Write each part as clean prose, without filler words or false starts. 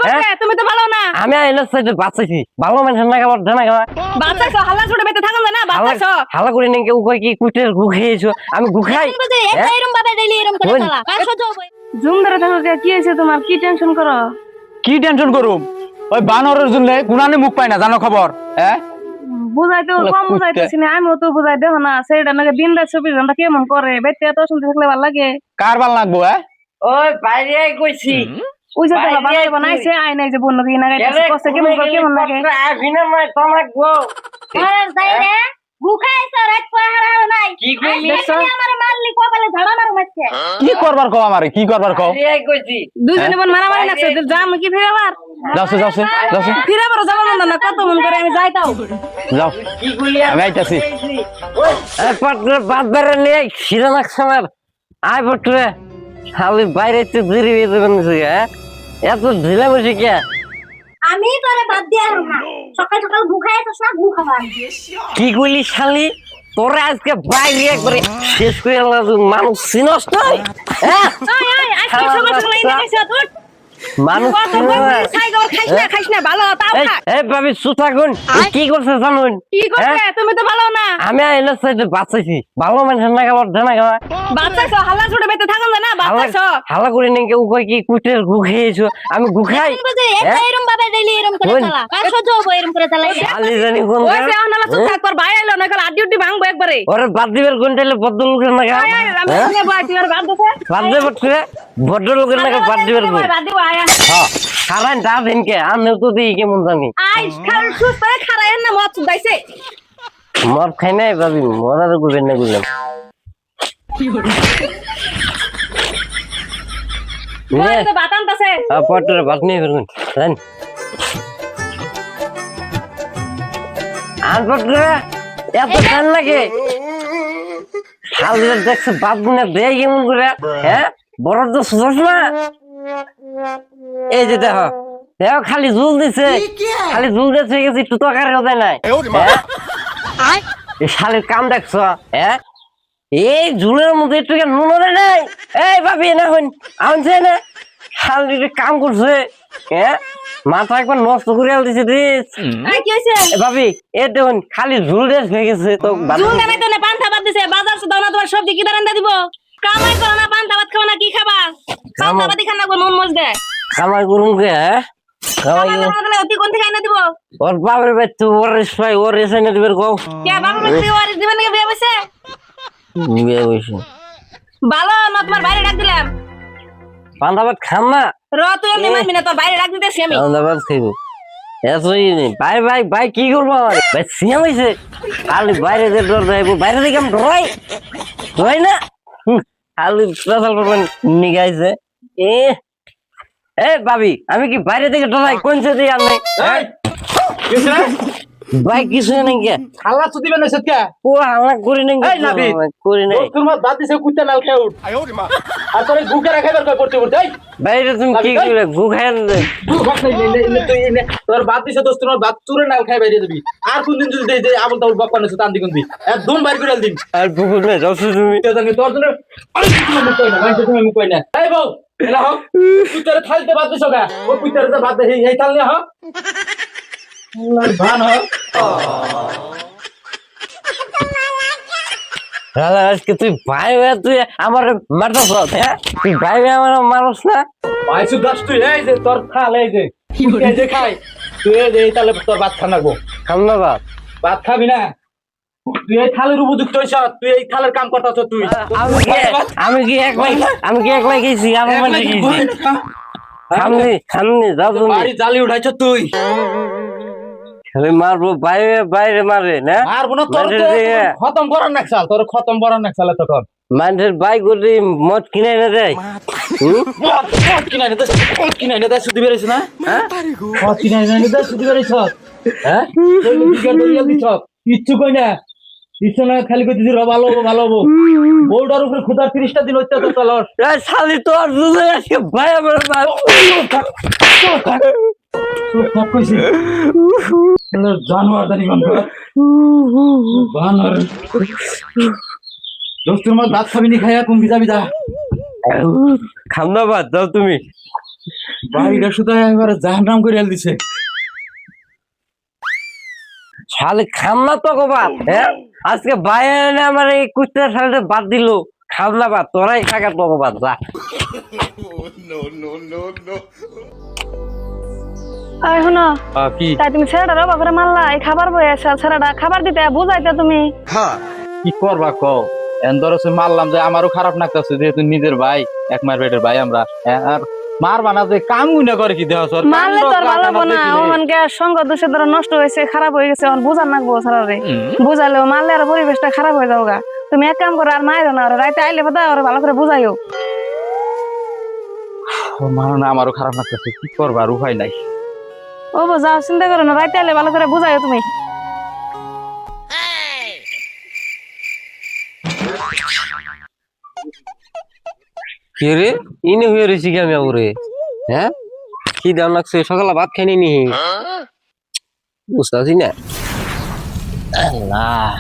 করছে তুমি তো ভালো না আমি আইলে সাইডে বাঁচাইছি ভালো মানুষের না খাবার জানা খাবার বাচ্চাছো হাল্লা ছোট বেতে থাকুন না বাচ্চাছো হালা করে নাকি কই কি কুটের গু খেয়েছো আমি গু খাই এরকম ভাবে ডেইলি এরকম করে বোন। চালা কার সহ্য হবে জুম ধরে থাকো কি হয়েছে তোমার কি টেনশন করো কি টেনশন করুম ওই বানরের জন্য কুনানে মুখ পায় না জানো খবর হ্যাঁ বুঝাইতে বলে কম কুত্তে। বুঝাইতেছি না আমিও তো বুঝাই দেব না সেটা নাকি দিন রাত 24 ঘন্টা কেমন করে বেতে এত শুনতে থাকলে ভালো লাগে কার ভাল লাগবো হ্যাঁ ওই বাইরে আই কইছি ওই যে বাইরে তো বানাই আইছি। বানাইছে আই নাই যে বন্য কি না গাইতেছে কষ্ট কেমন করে কেমন লাগে আভিনা মাই তোমাক গো আরে যাই রে গুখাইছ রাত পাহারা নাই কি কইলি আমার মারলি কপালে ঝাড়া মার মারছে কি করবার কও আমারে কি করবার কও বাইরে আই কইছি দুজনে বোন মারামারি লাগছে যাম কি ফিরাবার যাওছে যাওছে যাওছে ফিরাবার যাব মন না কত মন করে আমি যাইতাও যাও কি কইলি আমি আইতাছি এই পটরে বাদ বেরে নিয়ে শিরানাক সামার আই পটরে খালি বাইরে তো ঘুরে বের দেবেন হ্যাঁ এত ঢিলা বসে কে আমি তোরে বাদ দিয়া না সকাল সকাল গুখাইছস না গুখাবা কি কইলি শালি তোরা আজকে বাইরে একবারে শেষ করে মানুষ চিনস তুই হ্যাঁ আয় আয় আজকে সকাল সকাল এই দেখাইছ তোর মানুষ কত বন্ধু সাইগর খাইছ না ভালো তাও খা এই ভাবি সুতা কোন কি করছে জানুন কি করছে তুমি তো ভালো না আমি আইলে সাইডে বাঁচাইছি ভালো মানুষের না খাবার জানা খাবার বাচ্চাছো হাল্লা ছোট বেতে থাকুন না বাচ্চাছো হালা করে নাকি কই কি কুটের গু খেয়েছো আমি গু খাই বুঝে এরকম ভাবে ডেইলি এরকম করে বোন। চালা কার সহ্য হবে এরকম করে চালাই খালি জানি কোন ওই যে অনালা তো থাকবার ভাই আইলো না কাল আড্ডি উড্ডি ভাঙবো একবারে ওরে বাদ দিবের কোনটালে বদ্ধ লোকের না আয় আয় আমি সঙ্গে বই তুই আর বাদ দে বাদ দে বটরে বদ্ধ লোকের না বাদ দিবের কোন বাদ দিব আয় হ্যাঁ সারান দা দিনকে আমি তো দিই কেমন জানি আই খাল সুস্থ হয়ে খারায় না মত দাইছে মদ খাই নাই ভাবি মরার গুবেন না গুলাম ওই তো বাতান তাছে পটরে বাদ নেই বেরুন জান আর পটরে এত টান লাগে শালির দেখছে বাদ গুনে দেয় কেমন করে হ্যাঁ বড় তো সুযোগ না এই যে দেখো দেখো খালি জুল দিছে খালি জুল দিছে গেছে একটু তো আকারে হবে নাই হ্যাঁ? এই শালির কাম দেখছো হ্যাঁ এই ঝুলের মধ্যে একটু নুন দেয় নাই এই ভাবি না হইন আনছে না শালির কাম করছে হ্যাঁ মাথা একবার নষ্ট করে দিছে রে আই কি হইছে ভাবি এ দেখুন খালি ঝুল দেশ হয়ে গেছে তো জুল দেবে তো না পান্তা ভাত দিছে বাজার সে দাও না তোমার সবজি কি দাঁড়ান দিব কামাই করো না পান্তা ভাত খাও না কি খাবা পান্তা ভাত খানা গো মন মজ দে কামাই করুন কে হ্যাঁ কামাই কামাই করুন। করো না অতি কোন থেকে আইনা দিব ওর বাপের বাচ্চা ওর ভাই ওর এসে না দিবের কও কে বাবা মতে ওয়ারি দিবেন নাকি বিয়ে বসে বিয়ে বসে ভালো না তোমার বাইরে ডাক দিলাম পান্তাবাদ খাম না র তুই এমনি মারবি না তোর বাইরে ডাক দিতেছি আমি পান্তাবাদ খাইব এতই নেই ভাই ভাই ভাই কি করবো আমার ভাই সিয়াম হয়েছে খালি বাইরে যে ডর যাইবো বাইরে থেকে আমি ডরাই ডরাই না খালি পেশাল করবেন নিগাইছে এ এ ভাবি আমি কি বাইরে থেকে ডরাই কোনছে দিয়ে আনলে ভাই কিছু নেই কে হাল্লা তো দিবেন না সেটকা ও হালা করি নাই এই নাবি। করি নাই তোর মা দাঁত দিছে কুত্তা নাল খেয়ে উঠ আর তোরে গুকে রাখাইবার কই করতে করতে এই বাইরে তুমি কি করে গু খাই তোর বাদ দিছে দোস্ত তোমার বাদ চুরে নাল খাই বাইরে দিবি আর কোনদিন যদি দেই আবল তাবল বাপ পানে তান দিগুন দি একদম বাইর করে দিন আর পুকুর না যাচ্ছ তুমি তো জানি তোর জন্য মুখ কই না মাইতে তুমি মুখ কই না এই বউ এলা হোক তুই তোর থালতে বাদ দিছ গা ও তুই তোর বাদ দে এই থাল নে হ ভান হ রালা আজকে তুই ভাই ভাই তুই আমার মারতাছ হ্যাঁ তুই ভাই ভাই আমার মানুষ না আইসু দাস তুই এই যে তোর থাল এই যে এই যে খাই তুই এই যে এই তালে তোর ভাত খানা গো খাম না বাপ ভাত খাবি না তুই এই থালের উপযুক্ত হইছ তুই এই থালের কাম করতাছ তুই আমি কি একলাই গেছি আমার মানে গেছি সামনে সামনে যাও তুমি বাড়ি জালি উঠাইছ তুই খালি মারবো বাইরে বাইরে মারে না মারবো না তোর মাঝে তো দিয়ে খতম করার নাকসাল তোর খতম করার নাকসাল তখন মানুষের বাইক করে মদ কিনে না দেয় কিনাই না দেয় শুধু বেরোইছ না হ্যাঁ কিনাই না দেয় শুধু বেরোইছ হ্যাঁ কিচ্ছু কই না কিচ্ছু না খালি কই দিদি ভালো হবো ভালো হবো বোর্ডার উপরে খুদার 30টা দিন অত্যাচার চলস শালি তোর দুধে আজকে ভাই আমার কইছি জানোয়ার দানি গন্ধ বানর দোস্ত তোমার দাঁত খাবি নি খাইয়া কুম্ভি যাবি যা খাম না বাদ দাও তুমি বাড়িটা শুধু এবারে জাহান্নাম করে দিছে। শালি খামনা তো বাদ, হ্যাঁ আজকে বাইরে আমার এই কুত্তার শালিতে বাদ দিল, খামনা বাদ, তোরাই থাকা তো বাদ যা। আই শুনো, কি তাই তুমি ছেলেটা রবা করে মারলা, এই খাবার বয়ে আছে, ছেলেটা খাবার দিতে বুঝাইতে তুমি। কি করবা কও? এন্দর মারলাম যে আমারও খারাপ লাগতেছে, যেহেতু নিজের ভাই, এক মার পেটের ভাই আমরা। আর মারবা না যে কাম গুনা করে কি দেহ সর মারলে তো আর ভালো হবো না, ওমানকে সঙ্গ দোষে ধরো নষ্ট হয়েছে, খারাপ হয়ে গেছে, এখন বুঝার নাকবো ছেলেরে। বুঝালেও মারলে আর পরিবেশটা খারাপ হয়ে যাওগা। তুমি এক কাম করো, আর মাইরো না, ওরা রাইতে আইলে কথা ওরা ভালো করে বুঝাইও। মারো না, আমারও খারাপ লাগতেছে, কি করবা আর উপায় নাই। ও যাও, চিন্তা করো না, রাইতে আইলে ভালো করে বুঝাইও তুমি। কে রে ইনে হয়ে রয়েছি কি আমি আবরে, হ্যাঁ কি দাম লাগছে, সকালে ভাত খাইনি নি বুঝতে না। আল্লাহ,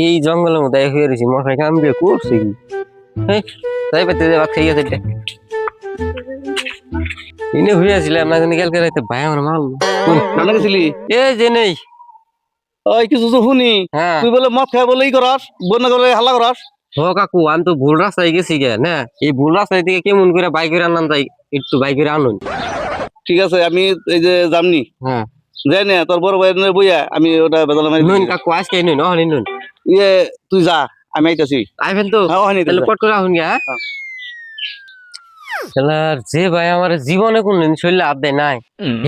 এই জঙ্গলের মধ্যে হয়ে রয়েছি, মশাই কাম দিয়ে করছে কি, তাই পেতে ভাত খাই গেছে। ইনে হয়ে আসছিলাম না জানি কালকে রাতে ভাই আমার মাল কেন গেছিলি? এই যে নেই। ওই কিছু তো শুনি, হ্যাঁ তুই বলে মদ খাই বলেই করস, বন্যা করে হাল্লা করস। হ কাকু, আমি তো ভুল রাস্তায় গেছি গে না, এই ভুল রাস্তায় থেকে কেমন করে বাইক করে আনলাম, তাই একটু বাইক করে আনুন। ঠিক আছে, আমি এই যে জামনি হ্যাঁ যাই না, তোর বড় ভাইয়ের বইয়া আমি ওটা বেদলা মারি নুন কাকু আজকে নুন অহনি নুন ইয়ে তুই যা, আমি আইতাছি। আইবেন তো, হ্যাঁ, অহনি তাহলে পট করে আহুন গা। শালার যে ভাই আমার জীবনে কোনদিন শরীরে হাত দেয় নাই,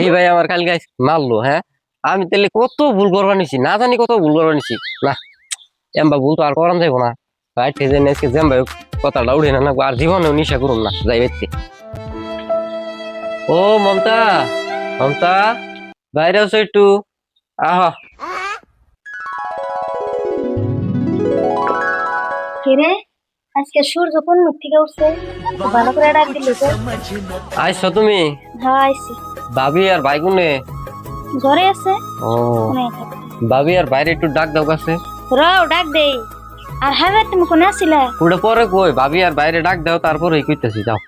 এই ভাই আমার কালকে মারলো। হ্যাঁ আমি তাহলে কত ভুল করবার নিছি, না জানি কত ভুল করবার নিছি। না এমবা ভুল তো আর করান যাইব না, ভাই ঠেজে আজকে যেম ভাই কথাটা উঠে না, আর জীবনেও নিশা করুন না যাই ব্যক্তি। ও মমতা, মমতা বাইরে আছো একটু, আহ কিরে আজকে সূর্য কোন মুখ থেকে উঠছে? ভালো করে ডাক দিলি তো। আইসো তুমি? হ্যাঁ আইছি। ভাবি আর ভাই কোনে? ঘরে আছে। ও কোনে আছে? ভাবি আর বাইরে একটু ডাক দাও কাছে। রাও ডাক দেই। আর হ্যাঁ তুমি কোনে আছিলা? ওটা পরে কই, ভাবি আর বাইরে ডাক দাও, তারপরেই কইতাছি যাও।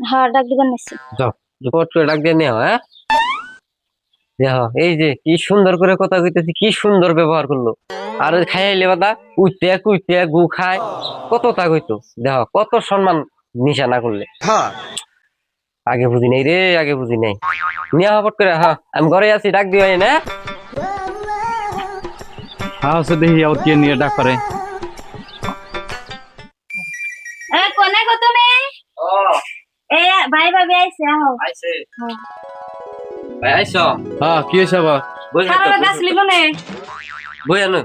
হ্যাঁ ডাক দিবেন নাছি। যাও পট করে ডাক দিয়ে নেও। হ্যাঁ দেখো এই যে কি সুন্দর করে কথা কইতেছি, কি সুন্দর ব্যবহার করলো। আর খাইলে বাদা উঠতে কুইতে গু খায়, কত তা কইতো। দেখো কত সম্মান নিশা না করলে। আগে বুঝি নাই রে, আগে বুঝি নাই। নিয়ে পট করে, হ্যাঁ আমি ঘরে আছি, ডাক দিও না। হ্যাঁ সে দেখি আর কে নিয়ে ডাক পারে। এ কোনে গো তুমি? ও এ ভাই ভাবি আইছে আহো। আইছে ভাই আইছো? হ্যাঁ কি হয়েছে আবার? বইয়া খারাপ গাছ লিবো নে। বইয়া না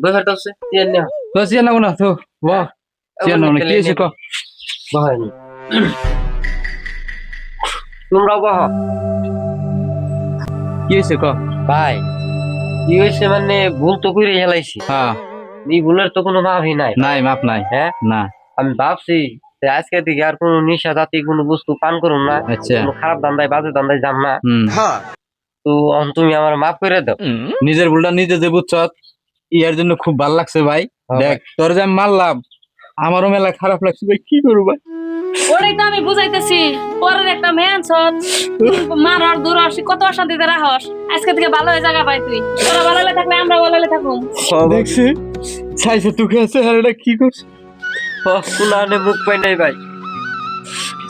বইয়া দছে তিন না তো সিয়া না না তো বাহ, সিয়া না কি হয়েছে কো? বহানি তোমরা বহ। কি হয়েছে কো? ভাই কি হয়েছে মানে ভুল তো করে হেলাইছি, হ্যাঁ এই ভুলের তো কোনো মাফই নাই। নাই মাপ নাই। হ্যাঁ না আমি ভাবছি যে আজকে থেকে আর কোনো নিশা জাতীয় কোনো বস্তু পান করুন না, আচ্ছা কোনো খারাপ ধান্দায় বাজে ধান্দায় যাম না। তো তুমি আমার মাফ করে দাও। নিজের ভুলটা নিজে যে বুঝছ, ইয়ার জন্য খুব ভালো লাগছে ভাই। দেখ তোর যে আমি মারলাম, আমারও মেলা খারাপ লাগছে ভাই, কি করবো ভাই। ওটাই তো আমি বুঝাইতেছি, পরের একটা মেন সৎ মারার দূর আসি, কত অশান্তিতে রাহস। আজকে থেকে ভালো হয়ে জায়গা পাই তুই, তোরা ভালো হলে থাকলে আমরা ভালো হলে থাকুম। দেখছি চাইছে তোকে আছে, আর এটা কি করছে? কুলানে মুখ পাই নাই ভাই,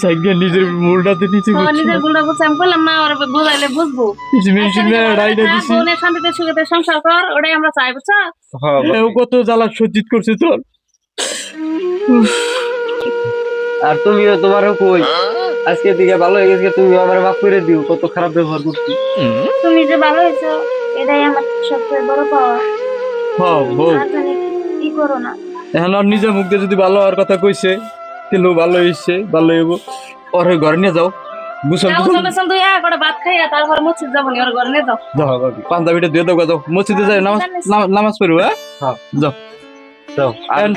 চাইগে নিজের ভুলটাতে নিজে ও নিজের ভুলটা বুঝছে, আমি বললাম না ওরা বুঝাইলে বুঝবো। বোনের শান্তিতে সুখেতে সংসার কর, ওটাই আমরা চাই, বুঝছো? কত জ্বালা সজ্জিত করছে তোর। আর তুমিও তোমারও কই আজকে থেকে ভালো হয়ে গেছে, তুমি আমার মাফ করে দিও, কত খারাপ ব্যবহার করছি। তুমি যে ভালো হয়েছো এটাই আমার সবচেয়ে বড় পাওয়া। হ্যাঁ বউ, আর জানি কি করো না। এখন আর নিজের মুখ দিয়ে যদি ভালো হওয়ার কথা কইছে, তাহলে ভালো হয়েছে, ভালো হইব। ওর ঘরে নিয়ে যাও, গুছল তুই করে ভাত খাইয়া তারপর মসজিদ যাবো নি, ওর ঘরে নিয়ে যাও। পাঞ্জাবিটা দিয়ে দাও, যাও মসজিদে যাই নামাজ পড়বো। হ্যাঁ যাও যাও,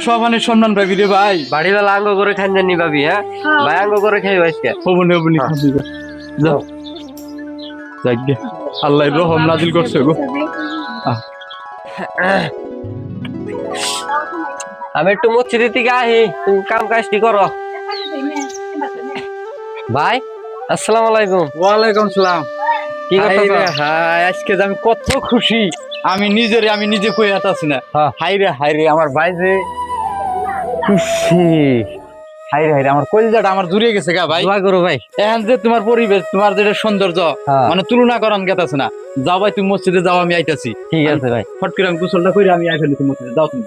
সব মানে সম্মান পাবি রে ভাই। বাড়িওয়ালা আঙ্গ করে খান জানি ভাবি। হ্যাঁ ভাই আঙ্গ করে খাই আজকে হবনি হবনি, যাও যাক গে, আল্লাহ রহম নাজিল করছে গো। আমি একটু মসজিদের দিকে আহি, তুমি কাম কাজটি করো। ভাই আসসালামু আলাইকুম। ওয়ালাইকুম সালাম। কি করতেছ? হাই আজকে যে আমি কত খুশি, আমি নিজে কই হাতাছি না। হ্যাঁ। হাই রে আমার ভাই যে খুশি। হাই রে আমার কলিজাটা আমার জুড়িয়ে গেছে গা ভাই। দোয়া করো ভাই। এখন যে তোমার পরিবেশ, তোমার যেটা সৌন্দর্য, হ্যাঁ। মানে তুলনা করান গেতাছে না। যাও ভাই তুমি মসজিদে যাও, আমি আইতাছি। ঠিক আছে ভাই। ফট করে আমি গোসলটা কইরা আমি আইতাছি মসজিদে, যাও তুমি।